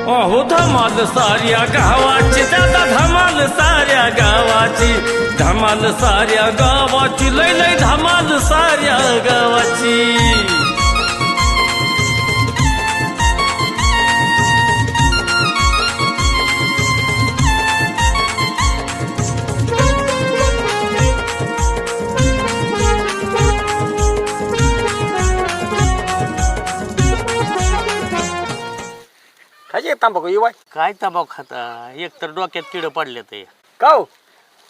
अहो धमाल साऱ्या गावाची दादा धमाल साऱ्या गावाची धमाल साऱ्या गावाची लय लय धमाल साऱ्या गावाची खाजे तांबाखू येवाय काय तबाव खाता एक तर डोक्यात किड पडले ते काऊ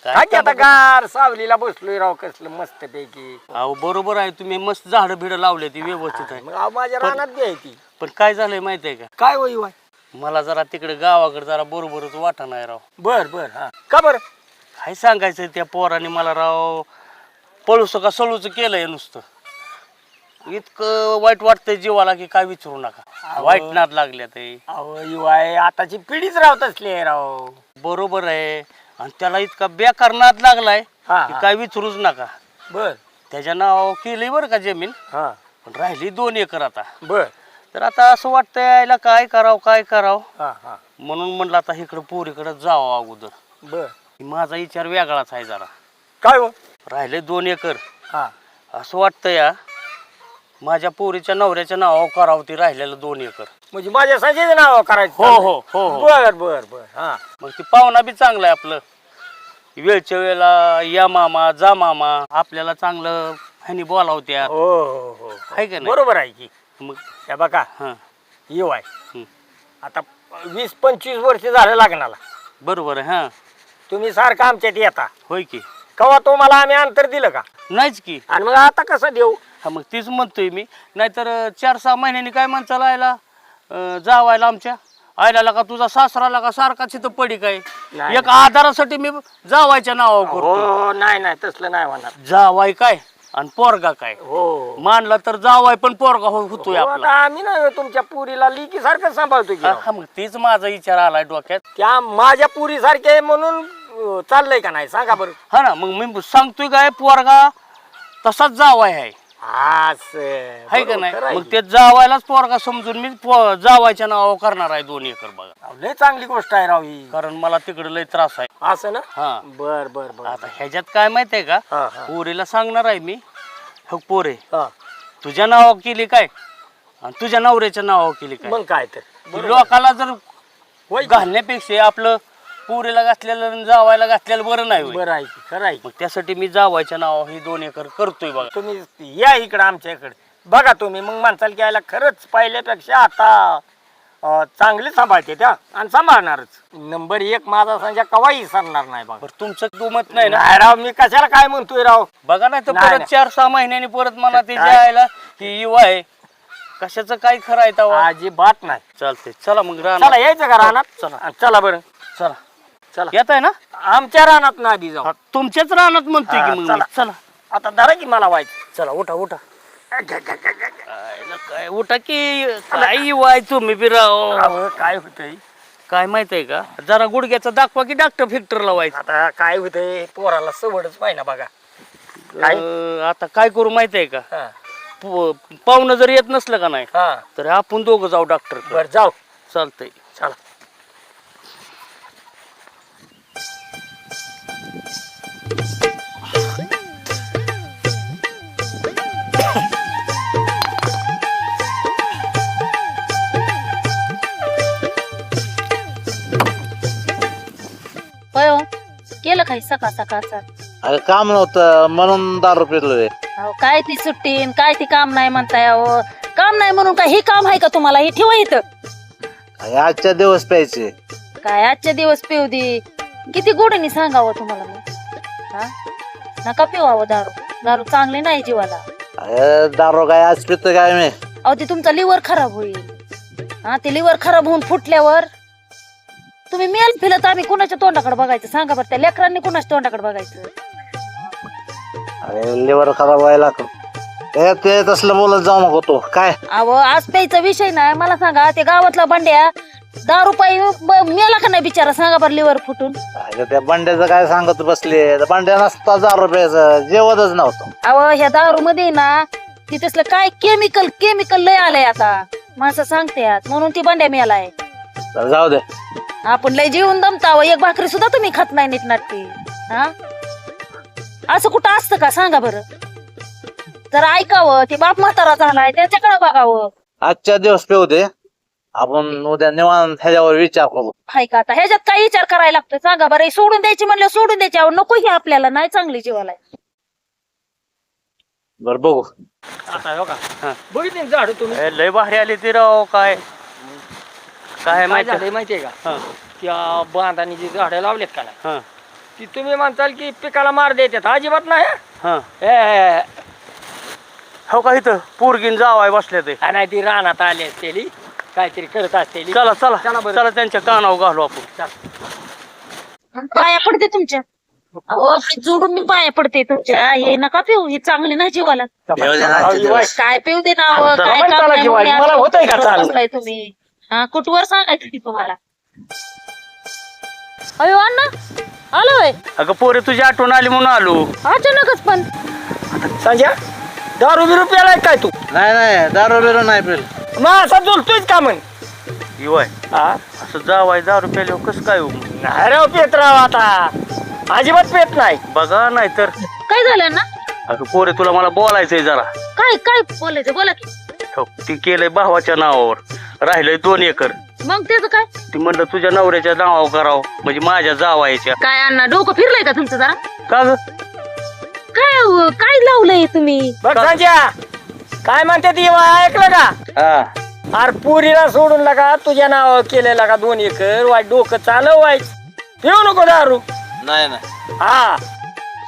काय आता गार सावलीला बसलोय राव कसलं मस्त पैकी अहो बरोबर आहे तुम्ही मस्त झाडं बिडं लावले ती व्यवस्थित आहे मग माझ्या रानात घ्यायची पण काय झालंय माहिती आहे का काय होई वाय मला जरा तिकडे गावाकडे जरा बरोबरच वाटा नाही राव बर बर हा का बर काय सांगायचं त्या पोराने मला राव पळूस का सळूच केलंय नुसतं इतकं वाईट वाटतंय जीवाला की काय विचारू नका वाईट नाद लागल्या ते अहो युवाय आताची पिढीच राव तसली आहे राव बरोबर आहे आणि त्याला इतका बेकार नाद लागलाय हा, की हा. काय विचारूच नका बर त्याच्या नाव केली बरं का जमीन हा पण राहिली 2 एकर आता बर तर आता असं वाटतंय यायला काय करावं हा हा म्हणून म्हणलं आता इकडं पोरीकडे जावं अगोदर बर माझा विचार वेगळाच आहे जरा काय हो राहिले 2 एकर हा असं वाटतं या माझ्या पोरीच्या नवऱ्याच्या नावावर करावं ती राहिलेलं 2 एकर म्हणजे माझ्या संजय नाव करायचं हो बर बर बर हा मग ती पाहुणा बी चांगला आहे आपलं वेळच्या वेळेला या मामा जा मामा आपल्याला चांगलं ह्यानी बोलावत्या हो हो हो आहे का नाही बरोबर आहे की मग हे बघा हां युवाय आता 20-25 वर्ष झालं लग्नाला बरोबर आहे हां तुम्ही सारखं आमच्यात येता होय की कवा तुम्हाला आम्ही अंतर दिलं का नाहीच की आणि मग आता कसं देऊ हा मग तीच म्हणतोय मी नाहीतर 4-6 महिन्यांनी काय म्हणचाल आयला जावायला आमच्या आयला का तुझा सासराला का सारखाच इथं पडी काय नाही. एक आधारासाठी मी जावायच्या नावावर करतो हो नाही नाही तसलं नाही होणार जावाय काय आणि पोरगा काय हो मानला तर जावाय पण पोरगा होतोय हो, आपला आता आम्ही नाही तुमच्या पुरीला लिकी सारखं सांभाळतो की राव. हा मग तीच माझा विचार आलाय डोक्यात त्या माझ्या पुरी सारखे म्हणून चाललंय का नाही सांगा बरं हा ना मग मी सांगतोय काय पोरगा तसाच जावाय आहे हाय का नाही मग ते जावायलाच पोरगा समजून मी जावायच्या नावावर करणार आहे 2 एकर बघा लय चांगली गोष्ट आहे राव ही कारण मला तिकडे लय त्रास आहे असं ना हा बर बर बर आता ह्याच्यात काय माहितीये का हा, हा. पोरीला सांगणार आहे मी हो पोरे हा. तुझ्या नावावर केली काय आणि तुझ्या नवऱ्याच्या नावावर केली काय मग काय तर बरोबर. लोकाला जर होय की? घालण्यापेक्षा आपलं पोरीला घातलेलं आणि जावायला घातलेलं बरं नाही होय. बरं आहे की खरं आहे की. मग त्यासाठी मी जावायच्या नावावर ही 2 एकर करतोय बघा तुम्ही या इकडं आमच्या इकडे बघा तुम्ही मग माणसाला घ्यायला खरंच पहिल्यापेक्षा आता चांगली सांभाळते त्या आणि सांभाळणारच नंबर 1 माझा संजय कवाही सरणार नाही बघा बरं तुमचं दुमत नाही ना नाही राव मी कशाला काय म्हणतोय राव बघा नाही तर नाही, परत 4-6 महिन्यांनी परत मला ते जायला ही युवा आहे कशाचं काय खरं आहे तवा अजिबात नाही चालते चला मग चला राहणार यायचं का रानात चला. चला बरं चला चला येत आहे ना आमच्या रानात ना आधी जाऊ हा, तुमच्याच रानात म्हणतोय हा, की मग चला. मी. चला आता धरा की मला व्हायचं चला उठा काय उठा की काय वाय तुम्ही बी राव अहो, काय होतंय काय माहित आहे का जरा गुडघ्याचा दाखवा की डॉक्टर फिक्टर लावायचं आता काय होतंय पोराला सवडच पाहिजे बघा काय? आता काय करू माहित आहे का हा पाहुणं जर येत नसलं का नाही हा तर आपण दोघं जाऊ डॉक्टर बर जाऊ चालतंय चला होय हो. केलं काही सकाळ सकाळचा अरे काम नव्हतं म्हणून दारू पिलोय अहो काय ती सुट्टी न काय ती काम नाही म्हणताय अहो काम नाही म्हणून काय हे काम आहे का तुम्हाला हे ठेवा इथं अरे आजच्या दिवस प्यायचे काय आजचे दिवस पिऊ दे किती गोडीने सांगावं तुम्हाला मी हा नका पिवावं दारू दारू चांगली नाही जीवाला अरे दारू काय आज पितो काय मी अहो ते तुमचा लिव्हर खराब होईल हा ते लिव्हर खराब होऊन फुटल्यावर तुम्ही मेल फिरत आम्ही कुणाच्या तोंडाकडे बघायचं सांगा बरं त्या लेकरांनी कुणाच्या तोंडाकडे बघायचं अरे लिव्हर खराब व्हायला ते तसलं बोलत जाऊ नको तू काय अहो आज प्यायचा विषय नाही मला सांगा ते गावातला बंड्या दारू पायी मेला का नाही बिचारा सांगा बरं लिव्हर फुटून अरे त्या बंड्याचं काय सांगत बसले बंड्या नसता दारू प्यायचं जेवतच नव्हतं अहो ह्या दारू मध्ये ना ती तसलं काय केमिकल लय आलंय आता माणसं सांगते म्हणून ती बंड्या मेलाय तर जाऊ दे. आपण लय जीवन दमताव, एक भाकरी सुद्धा तुम्ही खात नाही नीट नाटकी. हा असं कुठं असतं का सांगा बरं. जरा ऐकावं, ते बाप म्हातारा झालाय त्याच्याकडे बघावं. आजच्या दिवस पेऊ दे, आपण उद्या निवांत ह्याच्यावर विचार करू. हाय का आता ह्याच्यात काय विचार करायला लागतोय सांगा बरं. हे सोडून द्यायची म्हणलं सोडून द्यायची, अहो नको ही आपल्याला नाही चांगली जीवाला. बर बघू. आता हो का बघितली झाड तुम्ही लय भारी आली ती राव. काय काय काय माहिती झालंय माहितीये का हा. त्या बांधाने जी झाडं लावलेत का नाही हा ती तुम्ही म्हणताल की पिकाला मार देतात, अजिबात नाही हा. ए, हो का इथं पोरगीन जावाय बसल्या ते. नाही ती रानात आली असतेली काहीतरी करत असतेली. चला चला चला बरं. चला त्यांच्या कानावर घालू आपण. पाया पडते तुमच्या. अहो हात जोडून मी पाया पडते तुमच्या. हे नका पिऊ, हे चांगले नाही जीवाला. काय पिऊ दे ना अहो, चला, काय पण काम चला नाही जीवाला. म्हणून मला असं होतंय का चालणं? बसलाय तुम्ही. हा कुठवर सांगायचं की तुम्हाला. अयो अण्णा आलोय अगं पोरे तुझी आठवण आली म्हणून आलो. अचानकच. पण संजय दारू बिरू प्यालाय काय तू? नाही नाही, दारू बिरू नाही पेल. मग असा बोलतोयच का म्हण? युवाय हा असं जावाय दारू प्यायल्यावर कसं काय हो? नाही राव पेत राव, आता अजिबात पेत नाही. बघा नाही तर. काय झालं ना? अगं पोरे तुला मला बोलायचंय जरा. काय काय बोलायचं बोला की. हो, ती केलंय भावाच्या नावावर, राहिलंय 2 एकर. मग त्याचं काय? ती म्हणलं तुझ्या नवऱ्याच्या नावावर करावं, म्हणजे माझ्या जावायच्या. काय अण्णा डोकं फिरलंय का तुमचं जरा? का ग? काय काय लावलंय तुम्ही? बघ संजय काय म्हणते ती ऐकलं का? हा अरे पुरीला सोडून लगा तुझ्या नावावर केलेला का 2 एकर वाईट डोकं चालव वाईट. पिऊ नको दारू. नाही नाही. हा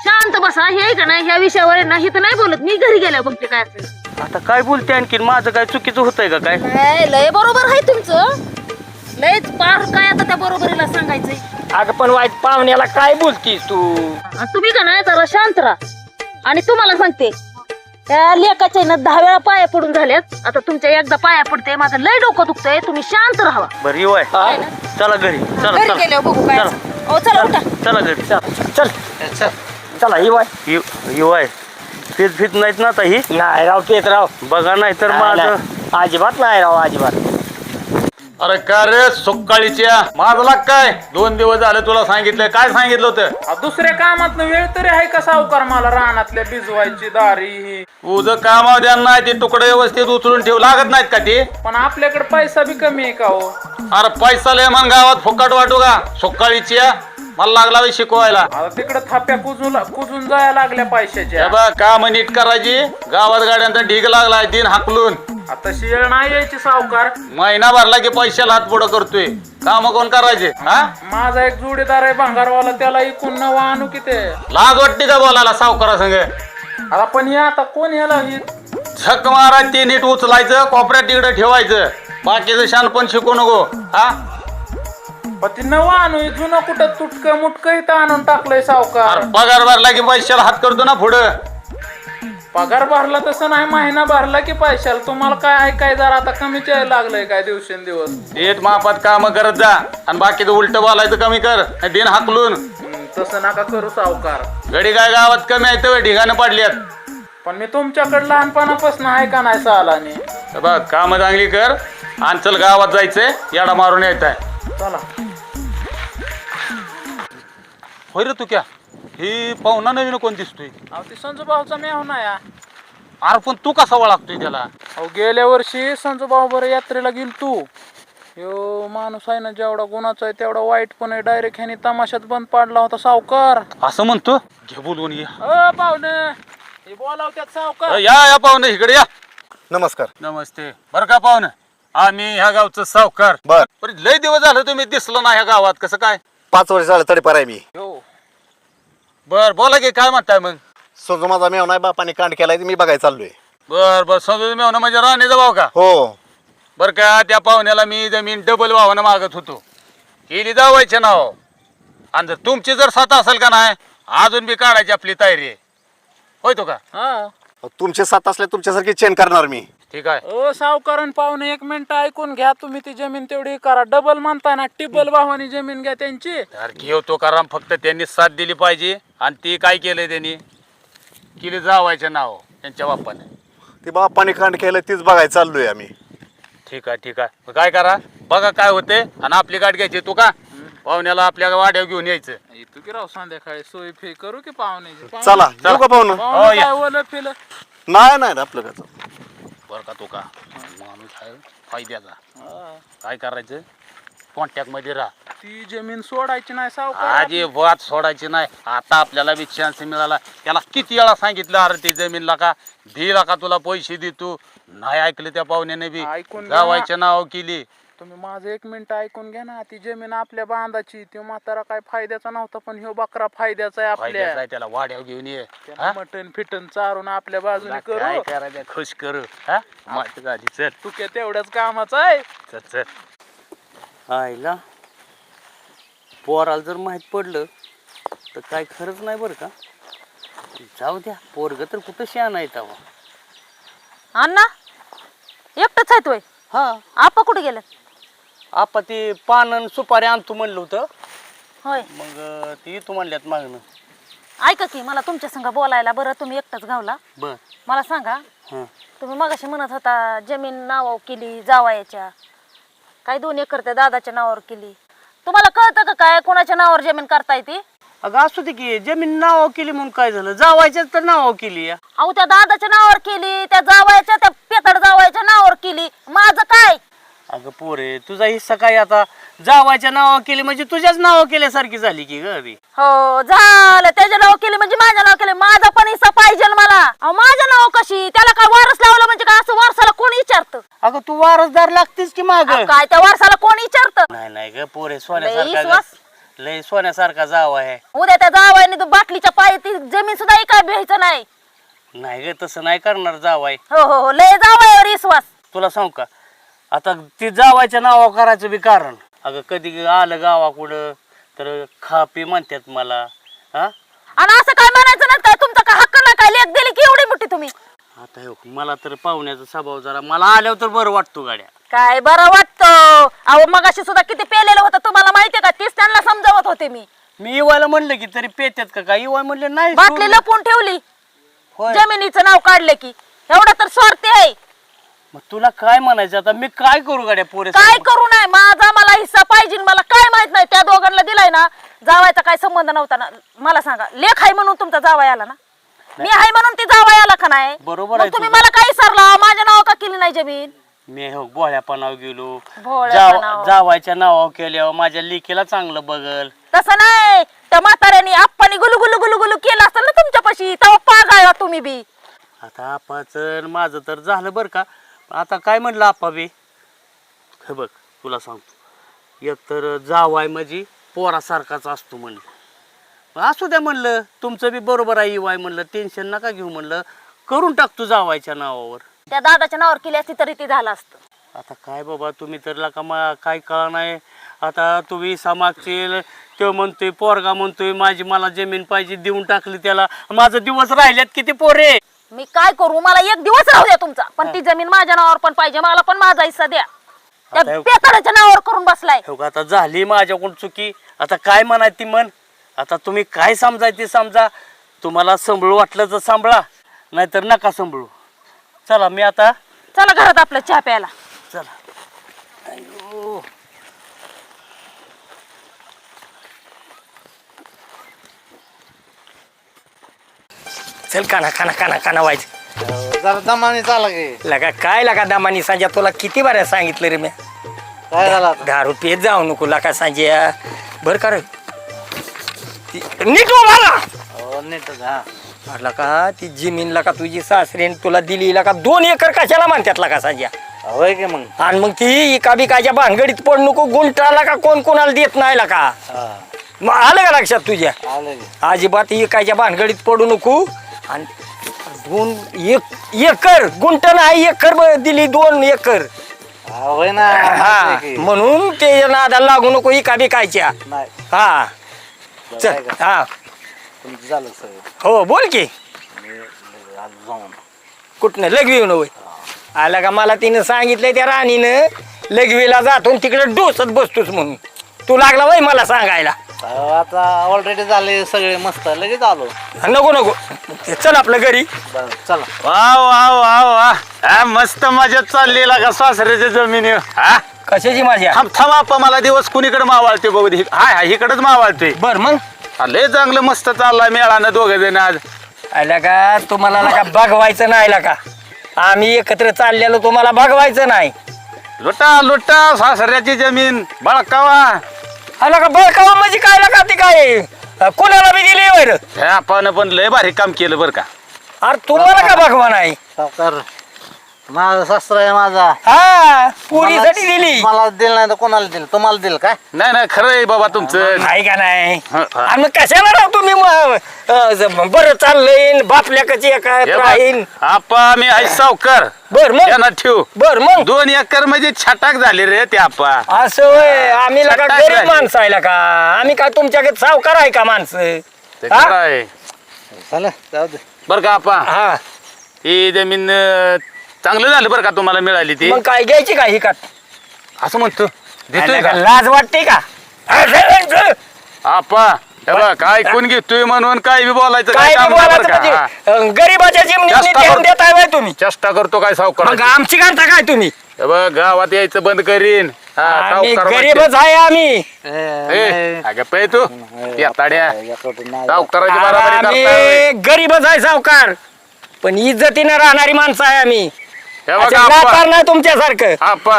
शांत बसा. हे का नाही ह्या विषयावर आहे ना हे तर नाही बोलत मी. घरी गेल्यावर बघते काय असेल. आता काय बोलते आणखीन? माझं काय चुकीचं होतंय का काय? काय लय बरोबर आहे तुमचं. लयच पार काय आता त्या बरोबरीला सांगायचंय. अगं पण वाईट पाहुण्याला काय बोलतीस तू? तुम्ही का नाही जरा शांत राहा. आणि तुम्हाला सांगते त्या लेकाच्या ना 10 वेळा पाया पडून झाल्यात. आता तुमच्या एकदा पाया पडते. माझं लय डोकं दुखतंय. तुम्ही शांत राहा. बरं युवाय हा? चला घरी. चला घरी चला गेल्यावर बघू काय चला. असेल. अहो चला उठा. चला घरी. चल चला ही वाय. युवाय फित नाहीत ना आता ही. नाही राव पेत राव. बघा नाही तर नाही, माझं नाही. अजिबात नाही राव अजिबात. अरे का रे सुकाळीच्या माझला काय 2 दिवस झाले तुला सांगितलंय. काय सांगितलं होतं? दुसऱ्या कामात वेळ तरी आहे का सावकार मला? रानातल्या भिजवायची दारी ही. तुझं कामावर ध्यान नाही, ते तुकडे व्यवस्थित उचलून ठेव लागत नाहीत का ते? पण आपल्याकडे पैसा बी कमी आहे का हो? अरे पैसा लय मन गावात फुकट वाटू का? सुकाळीच्या मला लागला बाई शिकवायला. आता तिकडे थाप्या कुजून जायला लागल्या पैशाच्या. हे बघ काम नीट करायची. गावात गाड्यांचा ढीग लागलाय दिन हाकलून. आता शिळ नाही यायची सावकार. महिना भरला की पैशाला हात पुढं करतोय. काम कोण करायचे? हा माझा एक जोडीदार आहे भंगारवाला, त्याला इकून नवा आणू की ते. लाज वाटते का बोलायला सावकारा संग? आता पण हे आता कोण याला ही झक मारायचं ते नीट उचलायचं, कोपऱ्यात तिकडे ठेवायचं. बाकीचं शानपण शिकू नको. हा पण ती नवा आणू, हे जुनं कुठं तुटकं मुटकं इथं आणून टाकलंय सावकार. अरे पगार भरला की पैशाला हात करतो ना पुढं. पगार भरला तसं नाही, महिना भरला की पैशाला. तुम्हाला काय ऐकाय जरा आता कमीच यायला लागलंय काय दिवसेंदिवस. नीट मापात काम करत जा आणि बाकीचं उलट बोलायचं कमी कर. दिन हाकलून तसं नका करू सावकार. गडी काय गावात कमी आहे तर ढिगाणं पडल्यात. पण मी तुमच्याकडे लहानपणापासून आहे का नाही सालानी. हे बघ काम चांगली कर आणि चल गावात जायचंय. याडा मारून येत आहे. चला. होय रे तू क्या ही पाहुणा नवीन कोण दिसतोय? अहो ती संजू भाऊचा मेहून आहे. अरे पण तू कसा ओळखतोय त्याला? अहो गेल्या वर्षी संजू भाऊ बरं यात्रेला गेल तू. यो माणूस आहे ना जेवढा गुणाचा आहे तेवढा वाईट पण आहे. डायरेक्ट ह्यानी तमाशात बंद पाडला होता सावकार. असं म्हणतो. घे बोलवून ये. पाहुणे हे बोलावत्यात सावकार. या पाहुणे इकडे या. नमस्कार. नमस्ते. बरं का पाहुणे आम्ही ह्या गावचं सावकार. बर बरं लय दिवस झालं तुम्ही दिसलो ना ह्या गावात. कसं काय? 5 वर्ष झालं तडीपार आहे मी. बर बोला की काय म्हणताय मग? समजा माझा मेव नाही, बापाने कांड केलाय ते मी बघायला चाललोय. बर समजून मी म्हणजे राणीचा भाऊ का? हो. बर का त्या पाहुण्याला मी जमीन डबल भावानं मागत होतो. केली जावायचे नाव. आणि जर तुमची जर साथ असेल का नाही अजून बी काढायची आपली तयारी आहे. होय तो का? हा तुमचे 7 असले तुमच्यासारखी चेन करणार मी. ठीक आहे. ओ सावकारण पाहुणे 1 मिनिट ऐकून घ्या. तुम्ही ती जमीन तेवढी करा. डबल म्हणताय ना, टिबल भावानी जमीन घ्या त्यांची. अरे घेतो कारण फक्त त्यांनी साथ दिली पाहिजे. आणि ती काय केलंय त्यांनी केली जावायचे नाव त्यांच्या बापाने. ते बापाने कांड केलं तीच बघायला चाललोय आम्ही. ठीक आहे ठीक आहे. मग काय करा बघा काय होते आणि आपली गाठ घ्यायची तू का पाहुण्याला आपल्या वाड्यावर घेऊन यायचं. येतो की राव संध्याकाळी सोय फी करू की पाहुण्याची. चला येऊ का पाहुणं? पाहुणं काय ओलं फिलं? नाही नाही आपलं कसं बरं का तू का माणूस आहे फायद्याचा. काय करायचं कॉन्टॅक्ट मध्ये राहा. ती जमीन सोडायची नाही सावकार. आजी वाद सोडायची नाही. आता आपल्याला बी चान्स मिळाला. त्याला किती वेळा सांगितलं अरे ती जमीनला का दिला का तुला पैसे देतो नाही ऐकलं त्या पाहुण्याने बी ऐकून घ्या. जावायच्या नाव केली. तुम्ही माझं 1 मिनिट ऐकून घ्या ना. ती जमीन आपल्या बांधाची. तो म्हातारा काय फायद्याचा नव्हता पण ह्यो बकरा फायद्याचा आहे फायद्याचा आपल्या. आहे त्याला वाड्यावर घेऊन ये. त्याला मटण फिटन चारून आपल्या बाजूने काय करू. करायचं खुश करू. हा माहिती झाली. चल तू काय तेवढ्याच कामाचा आहे. चल चल. आईला पोराला जर माहीत पडलं तर काय खरंच नाही बरं का. जाऊ द्या पोरग तर कुठं शहाणा आहे तेव्हा. अण्णा एकटंच आहे तोय. हा आपा कुठे गेले? आपा ते पान आणि सुपारी आणतो म्हणलं होतं. होय. मग ती येतो म्हणल्यात मागणं. ऐका की मला तुमच्या संग बोलायला. बरं तुम्ही एकटाच गावला. बर मला सांगा हां तुम्ही मगाशी म्हणत होता जमीन नावावर केली जावायच्या. काय 2 एकर त्या दादाच्या नावावर केली. तुम्हाला कळतं का काय कोणाच्या नावावर जमीन करता येते? अगं असू दे की जमीन नाव केली म्हणून काय झालं. जावायच्याच तर नाव केली या. अहो त्या दादाच्या नावावर केली त्या जावायच्या त्या पेतड जावायच्या नावावर केली. माझं काय? अगं पोरे तुझा हिस्सा काय आता जावायच्या नाव केली म्हणजे तुझ्याच नाव केल्यासारखी झाली की ग ती. हो झालं त्याच्या नाव केली म्हणजे माझ्या नाव केले. माझा पण हिस्सा पाहिजे मला. अहो माझ्या नाव कशी? त्याला काय वारस लावलं म्हणजे काय असं वारसाला कोण विचारतं? अगं तू वारसदार लागतीस की माग. अहो, काय त्या वारसाला कोण विचारतं? नाही नाही ग पोरे लई सोन्यासारखा विश्वास. लय सोन्यासारखा जावा आहे. उद्या त्या जावायने तो बाटलीच्या पायी ती जमीन सुद्धा काय भ्यायचं नाही. नाही ग तसं नाही करणार जावाय. हो हो हो लय जावायवर विश्वास. तुला सांगू का आता ती जावायच्या नावा करायचं बी कारण अगं कधी आलं गावाकडं तर खा पी म्हणतात मला. हा आणि असं काय म्हणायचं नाही काय तुमचा काय हक्क नाही काय लेख दिली की एवढी मोठी तुम्ही. आता हो मला तर पाहुण्याचा स्वभाव जरा मला आल्यावर तर बरं वाटतो गाड्या. काय बरं वाटतं. अहो मगाशी सुद्धा किती पेलेलं होतं तुम्हाला माहितीये का. तीच त्यांना समजावत होते मी. मी इवायला म्हणलं की तरी पेत्यात का काय इवाय म्हणले नाही बाटली सोडलं. लपवून ठेवली होय. जमिनीचं नाव काढले की. एवढं तर स्वार्थी आहे. मग तुला काय म्हणायचं आता मी काय करू गाड्या पोरे. काय करू नाही माझा मला हिस्सा पाहिजे. मला काय माहित नाही त्या दोघांना दिलाय ना. जावायचा काय संबंध नव्हता ना. मला सांगा लेख आहे म्हणून तुमचा जावाय आला ना. मी आहे म्हणून ती जावाय आला का नाही? बरोबर आहे मग तुम्ही तुझं. मला काय विसरला माझ्या नाव का केली नाही जमीन? मी हो भोळ्यापणावर गेलो भोळ्यापणावर. जावायच्या नावावर केल्यावर माझ्या लेकीला चांगलं बघल. तसं नाही त्या म्हाताऱ्याने आप्पानी गुलू गुलू गुलू गुलू केलं असतं ना तुमच्यापाशी तेव्हा पागाळा तुम्ही बी. आता आपाचं माझं तर झालं बरं का. आता काय म्हणलं आप्पा बी हे बघ तुला सांगतो एक तर जावाय म्हणजे पोरासारखाच असतो म्हणलं. असू द्या म्हणलं तुमचं बी बरोबर आहे इवाय म्हणलं टेन्शन नका घेऊ म्हणलं करून टाकतो जावायच्या नावावर. त्या दादाच्या नावावर केली असती तरी ते झालं असतं. आता काय बाबा तुम्ही तर लका काय कळा नाही. आता तू विसा मागशील तो म्हणतोय पोरगा म्हणतोय माझी मला जमीन पाहिजे देऊन टाकली त्याला. माझं दिवस राहिल्यात किती पोरे. मी काय करू मला 1 दिवस राहू द्या तुमचा पण ती जमीन माझ्या नावावर पण पाहिजे. मला पण माझा हिस्सा द्या. त्या आता- पेतडाच्या नावावर करून बसलाय. हो का आता झाली माझ्याकडून चुकी. आता काय म्हणाय ती म्हण. आता तुम्ही काय समजाय ते समजा. तुम्हाला सांभाळू वाटलं तर सांभाळा नाहीतर नका सांभाळू. चला मी आता चला घरात आपलं चहा प्यायला. चला. अयो. चल काना काना काना काना व्हायचं. जरा दमाने चाला की. लगा काय लगा दामानी सांजा तुला किती बऱ्या सांगितलं रे मी. काय झालं आता? दारू पेत जाऊ नको लका सांज्या. बर कर नीट उभा राहा. हो नीटच हा. म्हटलं का ती जमीन लका तुझी सासरीन तुला दिली लका 2 एकर कशाला म्हणतात लका सांज्या. होय की मग. आणि मग ती एका बिकाच्या भानगडीत पड नको. गुंटाला का कोण कोणाला देत नाही लका. हा मग आलं का लक्षात तुझ्या. आलं की. अजिबात एकाच्या भानगडीत पडू नको. आणि 2 एकर गुंट नाही एकर दिली 2 एकर. हा होय ना. हा होय की. म्हणून ते नादाला लागू नको एका बिकायच्या. नाही हा चल काय का? हा तुमचं झालं सगळं. हो बोल की. मी आज जाऊन कुठनं लघवी होय. आला का मला तिनं सांगितलंय त्या राणीनं लघवीला जातो तिकडे डोसत बसतोस म्हणून. तू लागला वय मला सांगायला. आता ऑलरेडी झाले सगळे मस्त लगेच आलो. नको नको चल आपलं घरी. बरं, चला. वा वा वा वा हा, मस्त मजा चालली का सासऱ्याच्या जमिनी हा कशाची माझ्या? थांब थांब आप्पा मला दिवस कुणीकडे मावाळते बघू दे. हाय हाय इकडच मावाळतोय. बर मग लय चांगलं मस्त चाललाय मेळानं दोघ जण आज. आला का तुम्हाला का बघवायचं नाही आला का? आम्ही एकत्र चाललेलो तुम्हाला बघवायचं नाही. लुटा लुटा सासऱ्याची जमीन बळकावा. आला का बळकावा म्हणजे काय का ती काय कोणाला बी दिली वर? आपण पण लय भारी काम केलं बरं का. अरे तुम्हाला का बघवा नाही? सावकार माझा सासरा आहे माझा. हा पुरीसाठी दिली. मला दिल नाही तर कोणाला दिल? तुम्हाला दिल काय? नाही नाही खरं आहे बाबा तुमचं. नाही का नाही? हा, हा. आणि मग कशाला राव तुम्ही बरं चाललंय बापल्या कची हे राहीन. बघ, आप्पा मी आहे सावकार बर मग त्यांना ठेव. बर मग 2 एकर म्हणजे छटाक झाले रे ते आप्पा. असं होय. आम्ही लका काय गरीब झाली? माणसं आहे का? आम्ही काय तुमच्याकडे सावकार आहे का माणसं? ते हा? खरं आहे चला जाऊ दे. बरं का आप्पा. हा ही जमीन चांगलं झालं बरं का तुम्हाला मिळाली ती. मग काय घ्यायची का ही का? असं म्हणतो देतोय का लाज वाटते का? आप्पा हे बघ काय ऐकून घेतोय म्हणून काय बी बोलायचं काय काम नाही बोलायचं बरं का. हा. म्हणजे गरीबाच्या जास्त जिमनी करून- देताय बाय तुम्ही. चेष्टा करतो काय सावकार. मग आमची करता काय तुम्ही? हे बघ गावात यायचं बंद करीन. हा, आम्ही सावकार गरीबच आहे आम्ही. ए, अगं पे तू येताड्या सावकाराची अरे बराबरी करताय. आम्ही गरीबच आहे सावकार पण इज्जतीनं राहणारी माणसं आहे आम्ही. हे बघ असं आप्पा नाकार नाही तुमच्यासारखं. आप्पा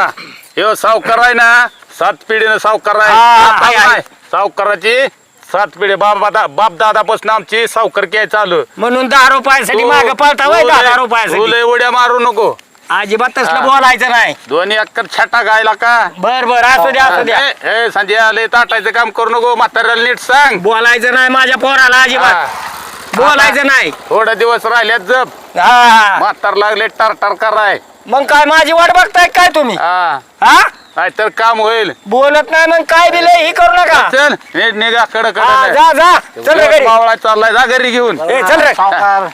ह्यो सावकार आहे ना 7 पिढीनं सावकार आहे. हा, आता आहे, आहे. नाही. सावकाराची 7 पिढी बाप दादापासून आमची सावकारकी आहे चालू. म्हणून 10 रुपयासाठी माग पळता वय 10 रुपयासाठी. लय उड्या मारू नको. अजिबात तसलं हा. बोलायचं नाही. 2 एकर छटा गायला का. बर बर असू द्या असू द्या. ए संजय आले ताटायचं काम करू नको. म्हाताऱ्याला नीट सांग. बोलायचं नाही माझ्या पोराला हा. अजिबात बोलायचं नाही. थोडे दिवस राहिल्यात जप. हा म्हातार लागले टार कराय. मग काय माझी वाट बघताय काय तुम्ही? हा हा नाहीतर काम होईल. बोलत नाही मग काय बी लय ही करू नका. चल नीट निघा कडक हा, जा जा चल रे घरी. मावळा चाललाय जा घरी घेऊन. ए, चल रे. सावकार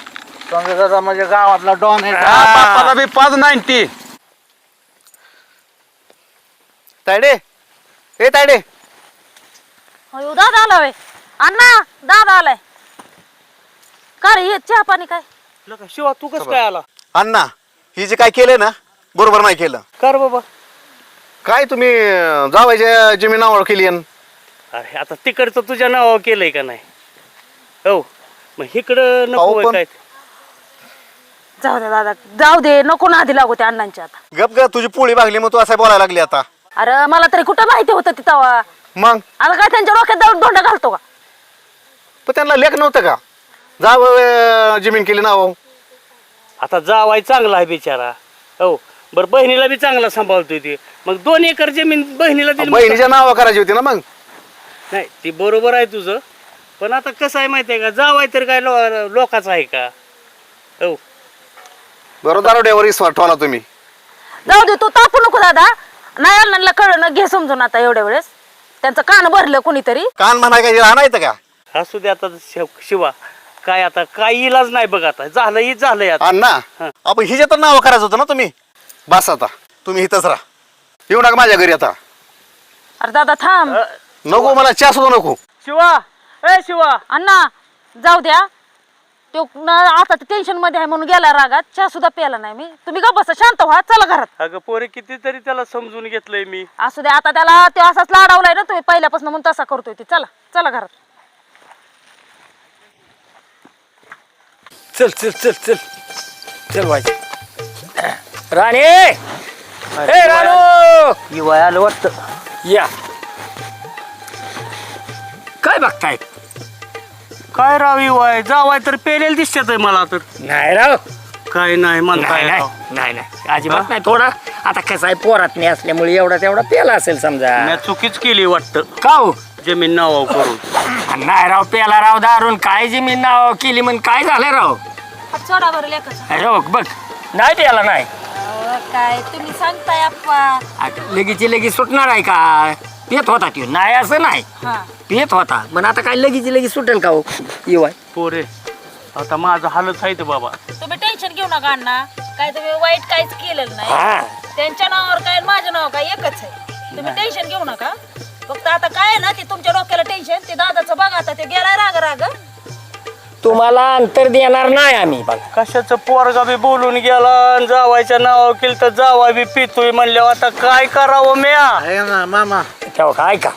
तुम्ही जरा म्हणजे गावातला डॉन आहे. बापाला बी 590. तायडे ए तायडे अयो दादा आला वय. अण्णा दादा आलाय. का रे हे चहा पाणी काय? शिवा तू कस काय आला? अण्णा ही जे काय केलंय ना बरोबर नाही केलं. कर बाबा. काय तुम्ही जावायच्या जमिनावर केली आहे? अरे आता तिकडचं तुझ्या नावावर केलंय का नाही? हो मग इकडं नको अहो, होय पण- काय? जाऊ दे दादा जाऊ दे नको नादी लागू त्या अण्णांच्या आता. गप ग तुझी पोळी भागली मग तू असं बोलायला लागली आता. अरे मला तरी कुठं माहिती होतं ती तवा. मग आता काय त्यांच्या डोक्यात जाऊन धोंडा घालतो का? पण त्यांना लेख नव्हतं का? जाव जमीन केली ना. आता जावाय चांगला आहे बिचारा. हो बरं बहिणीला बी चांगला सांभाळतोय ते. मग 2 एकर जमीन बहिणीला दिली. बहिणीच्या नावा करायची होती ना. मग नाही ती बरोबर आहे तुझं. पण आता कसं आहे माहिती आहे का जावाय तर काय लोकाचं आहे का? हो बरोबर दारोड्यावर विश्वास ठेवला तुम्ही. जाऊ दे तू तापू नको दादा. नाही अण्णांना कळलं घे समजून आता एवढ्या वेळेस. त्यांचं कान भरलं कुणीतरी. कान म्हणाय काय राहणार येतं का? असू दे आता शिवा काय आता काय इलाज नाही बघ. आता झालंय आता. अण्णा आपण हिच्या तर नाव करायचं होतं ना तुम्ही. बस आता तुम्ही इथंच राहा. येऊ नका माझ्या घरी आता. अरे दादा थांब. नको मला चहा सुद्धा नको. शिवा ए शिवा अण्णा जाऊ द्या. तो आता टेन्शन मध्ये आहे म्हणून गेला रागात. चहा सुद्धा प्यायला नाही मी. तुम्ही गप्प बसा शांत व्हा. चला घरात. अगं पोरे कितीतरी त्याला समजून घेतलंय मी. असू द्या आता त्याला तो असाच लाडावलाय ना तुम्ही पहिल्यापासून म्हणून तसा करतोय ती. चला चला घरात. चल चल चल चल चल वाय राणे. ए राणू युवा आलं वाटतं. या. काय बघताय? काय राव युवाय जावाय तर पेलेल दिसत आहे मला तर. नाही राव. काय नाही म्हणताय नाही राव. नाही नाही अजिबात नाही. थोडा आता कसं आहे पोरात नाही असल्यामुळे एवढा तेवढा पेला असेल समजा. मी चुकीच केली वाटतं का हो? जमीन नावावर करून. नाही राव पेला राव दारून काय जमीन नाव केली म्हणून काय झालं राव? सोडा बरं लेखाचं. अरे हो, बघ नाही प्याला नाही. काय तुम्ही सांगताय अप्पा. लगेच सुटणार आहे का? पेत होता त्यो नाही असं नाही. हा पेत होता पण आता काय लगेच सुटेल का हो? येवाय पोरे आता माझं हालत आहे ते बाबा. तुम्ही टेन्शन घेऊ नका अण्णा. काय तुम्ही वाईट काहीच केलेलं नाही. हा त्यांच्या नावावर काय माझ्या नावावर काय एकच आहे. तुम्ही टेन्शन घेऊ नका. फक्त आता काय आहे ना ते तुमच्या डोक्याला टेन्शन ते आता ते गेलाय राग राग. तुम्हाला अंतर देणार नाही आम्ही बघा. कशाचं पोरगा बी बोलून गेला आणि जावायच्या नाव केलं तर जावा बी पितोय म्हणल्यावर आता काय करावं म्या. आहे ना मामा तेव्हा काय का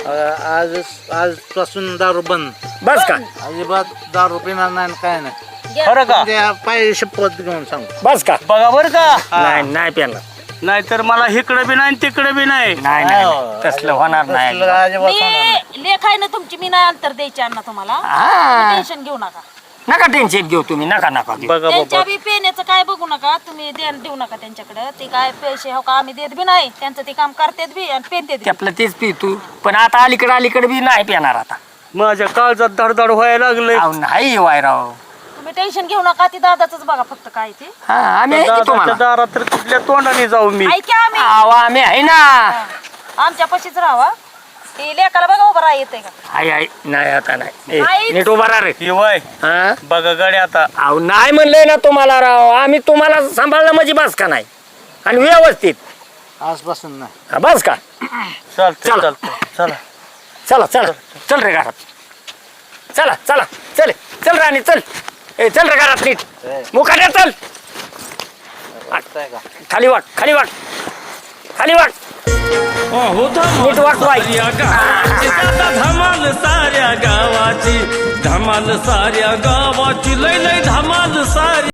आजपासून दारू बंद. बस का अजिबात दारू पिणार नाही आणि काय नाही. खरं का? पाय शपथ घेऊन सांगतो. बस का बघा बर का. नाही नाही पेणार. नाहीतर मला इकडे बी नाही तिकडे बी नाही. नाही नाही तसलं होणार नाही. अजिबात होणार नाही. मी लेख आहे ना तुमची, मी नाही अंतर द्यायची अण्णा तुम्हाला. हा. टेन्शन घेऊ नका. नका टेन्शन घेऊ तुम्ही. नका नका घेऊ. बघा त्यांच्या बाबा बी पेण्याचं काय बघू नका तुम्ही, ध्यान देऊ नका त्यांच्याकडे. ते काय पैसे हो का आम्ही देत बी नाही, त्यांचं ते काम करतात बी आणि पेनते बी. आपलं तेच पितो पण आता अलीकडे बी नाही पेणार आता. माझ्या काळजात धडधड व्हायला लागलंय. अहो, नाही वायराव. तुम्ही टेन्शन घेऊ नका. ती दादाच बघा फक्त काय ते. हा आम्ही आहे की दादाच्या तुम्हाला. दारात तर कुठल्या तोंडाने जाऊ मी. ऐका आम्ही अहो, आम्ही आहे ना. आमच्या पशीच राहावा. ते लेकाला बघा उभं राहा येते का. आहे नाही आता नाही. नाही. नीट उभा राहा रे. शिवाय हा बघा गड्या आता. अहो नाही म्हणलंय ना तुम्हाला राव. आम्ही तुम्हाला सांभाळलं म्हणजे बस का नाही आणि व्यवस्थित. आजपासून नाही. हा, बस का. चालतंय चला. चालतंय चला. चला चला चल रे घरात. चला चला चल चल राणी चल. ए चल रे घरात नीट. मुखाड्या चल. खाली वाट खाली वाट खाली वाट. अहो नीट वाट साऱ्या गावाची दादा धमाल साऱ्या गावाची. धमाल साऱ्या गावाची लय लय धमाल सारी.